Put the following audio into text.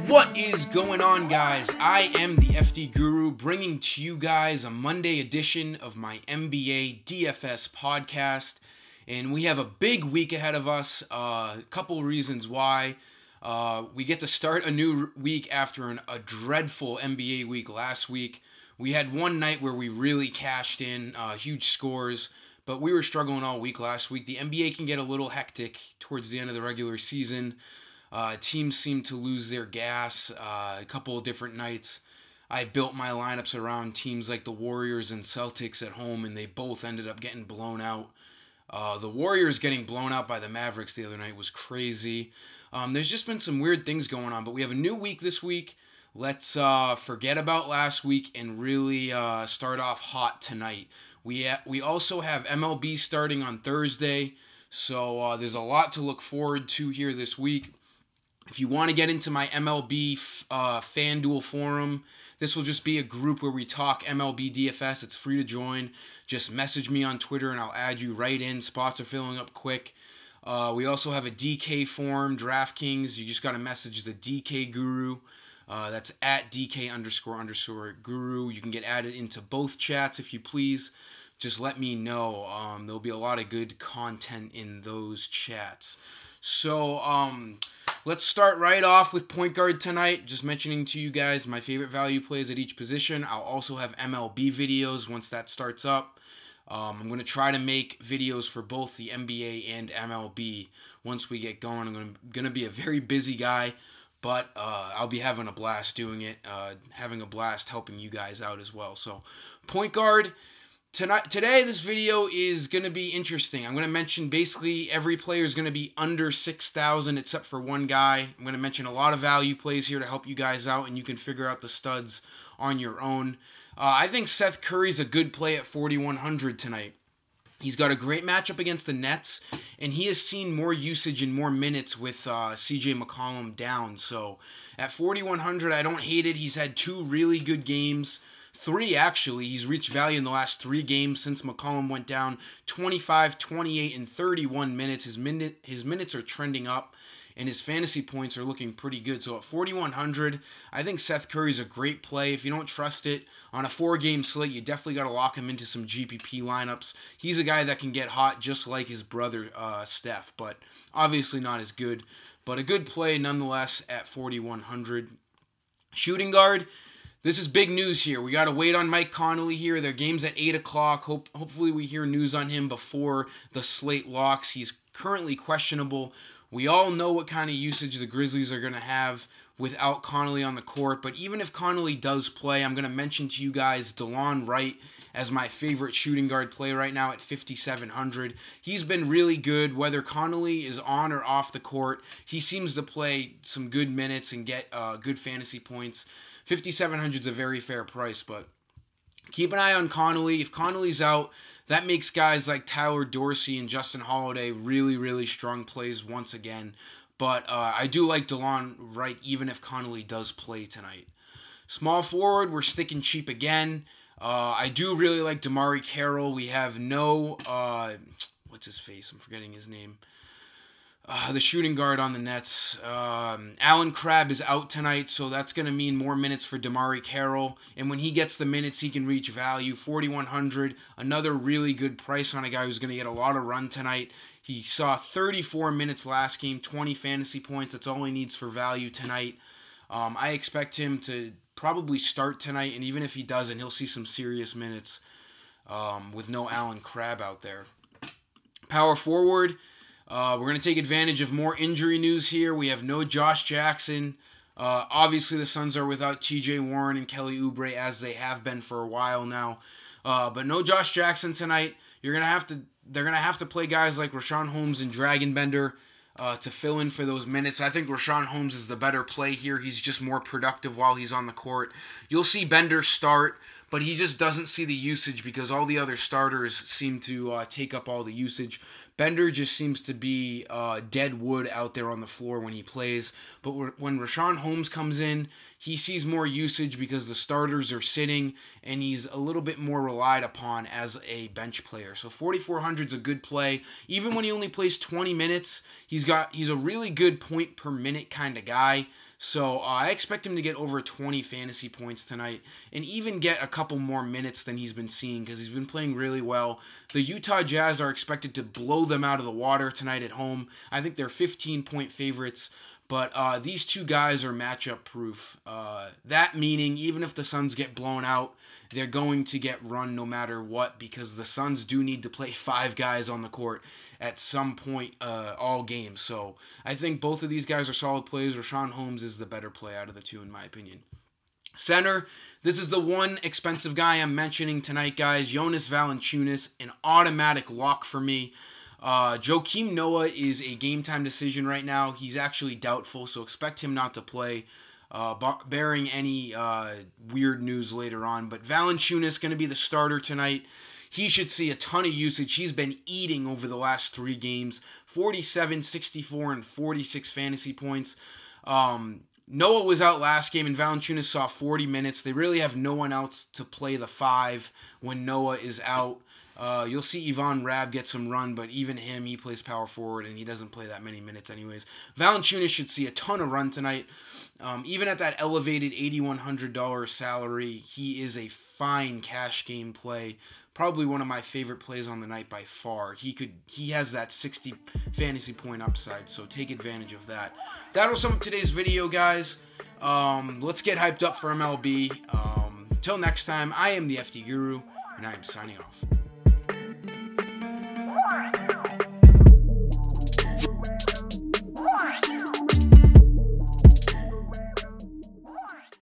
What is going on, guys? I am the FD Guru, bringing to you guys a Monday edition of my NBA DFS podcast, and we have a big week ahead of us. A couple reasons why. We get to start a new week after a dreadful NBA week last week. We had one night where we really cashed in huge scores, but we were struggling all week last week. The NBA can get a little hectic towards the end of the regular season. Teams seem to lose their gas a couple of different nights. I built my lineups around teams like the Warriors and Celtics at home, and they both ended up getting blown out. The Warriors getting blown out by the Mavericks the other night was crazy. There's just been some weird things going on, but we have a new week this week. Let's forget about last week and really start off hot tonight. We also have MLB starting on Thursday, so there's a lot to look forward to here this week. If you want to get into my MLB FanDuel forum, this will just be a group where we talk MLB DFS. It's free to join. Just message me on Twitter and I'll add you right in. Spots are filling up quick. We also have a DK forum, DraftKings. You just got to message the DK Guru. That's at DK__Guru. You can get added into both chats if you please. Just let me know. There'll be a lot of good content in those chats. So, let's start right off with point guard tonight. Just mentioning to you guys my favorite value plays at each position. I'll also have MLB videos once that starts up. I'm going to try to make videos for both the NBA and MLB once we get going. I'm going to be a very busy guy, but I'll be having a blast doing it, having a blast helping you guys out as well. So, point guard. Today, this video is going to be interesting. I'm going to mention basically every player is going to be under 6,000 except for one guy. I'm going to mention a lot of value plays here to help you guys out, and you can figure out the studs on your own. I think Seth Curry's a good play at 4,100 tonight. He's got a great matchup against the Nets, and he has seen more usage and more minutes with CJ McCollum down. So at 4,100, I don't hate it. He's had two really good games. 3 actually. He's reached value in the last 3 games since McCollum went down. 25, 28, and 31 minutes. His minutes are trending up, and his fantasy points are looking pretty good. So at 4,100, I think Seth Curry's a great play. If you don't trust it, on a 4-game slate, you definitely got to lock him into some GPP lineups. He's a guy that can get hot just like his brother Steph, but obviously not as good. But a good play nonetheless at 4,100. Shooting guard. This is big news here. We got to wait on Mike Conley here. Their game's at 8 o'clock. Hopefully we hear news on him before the slate locks. He's currently questionable. We all know what kind of usage the Grizzlies are going to have without Conley on the court. But even if Conley does play, I'm going to mention to you guys DeLon Wright as my favorite shooting guard play right now at 5,700. He's been really good, whether Conley is on or off the court. He seems to play some good minutes and get good fantasy points. 5,700 is a very fair price, but keep an eye on Conley. If Conley's out, that makes guys like Tyler Dorsey and Justin Holiday really, really strong plays once again. But I do like DeLon Wright even if Conley does play tonight. Small forward, we're sticking cheap again. I do really like DeMarre Carroll. We have no, what's his face? I'm forgetting his name. The shooting guard on the Nets. Allen Crabbe is out tonight, so that's going to mean more minutes for DeMarre Carroll. And when he gets the minutes, he can reach value. 4,100, another really good price on a guy who's going to get a lot of run tonight. He saw 34 minutes last game, 20 fantasy points. That's all he needs for value tonight. I expect him to probably start tonight, and even if he doesn't, he'll see some serious minutes with no Allen Crabbe out there. Power forward. We're going to take advantage of more injury news here. We have no Josh Jackson. Obviously, the Suns are without TJ Warren and Kelly Oubre as they have been for a while now. But no Josh Jackson tonight. They're going to have to play guys like Richaun Holmes and Dragon Bender to fill in for those minutes. I think Richaun Holmes is the better play here. He's just more productive while he's on the court. You'll see Bender start, but he just doesn't see the usage because all the other starters seem to take up all the usage. Bender just seems to be dead wood out there on the floor when he plays. But when Richaun Holmes comes in, he sees more usage because the starters are sitting, and he's a little bit more relied upon as a bench player. So 4,400 is a good play. Even when he only plays 20 minutes, he's a really good point per minute kind of guy. So I expect him to get over 20 fantasy points tonight and even get a couple more minutes than he's been seeing because he's been playing really well. The Utah Jazz are expected to blow them out of the water tonight at home. I think they're 15-point favorites, but these two guys are matchup proof. That meaning even if the Suns get blown out, they're going to get run no matter what because the Suns do need to play 5 guys on the court at some point all games. So I think both of these guys are solid plays. Richaun Holmes is the better play out of the two in my opinion. Center, this is the one expensive guy I'm mentioning tonight, guys. Jonas Valanciunas, an automatic lock for me. Joakim Noah is a game time decision right now. He's actually doubtful, so expect him not to play. Bearing any weird news later on. But Valanciunas going to be the starter tonight. He should see a ton of usage. He's been eating over the last 3 games. 47, 64, and 46 fantasy points. Noah was out last game, and Valanciunas saw 40 minutes. They really have no one else to play the 5 when Noah is out. You'll see Ivan Rabb get some run, but even him, he plays power forward, and he doesn't play that many minutes anyways. Valanciunas should see a ton of run tonight. Even at that elevated $8,100 salary, he is a fine cash game play. Probably one of my favorite plays on the night by far. He has that 60 fantasy point upside, so take advantage of that. That'll sum up today's video, guys. Let's get hyped up for MLB. Till next time, I am the FD Guru, and I am signing off.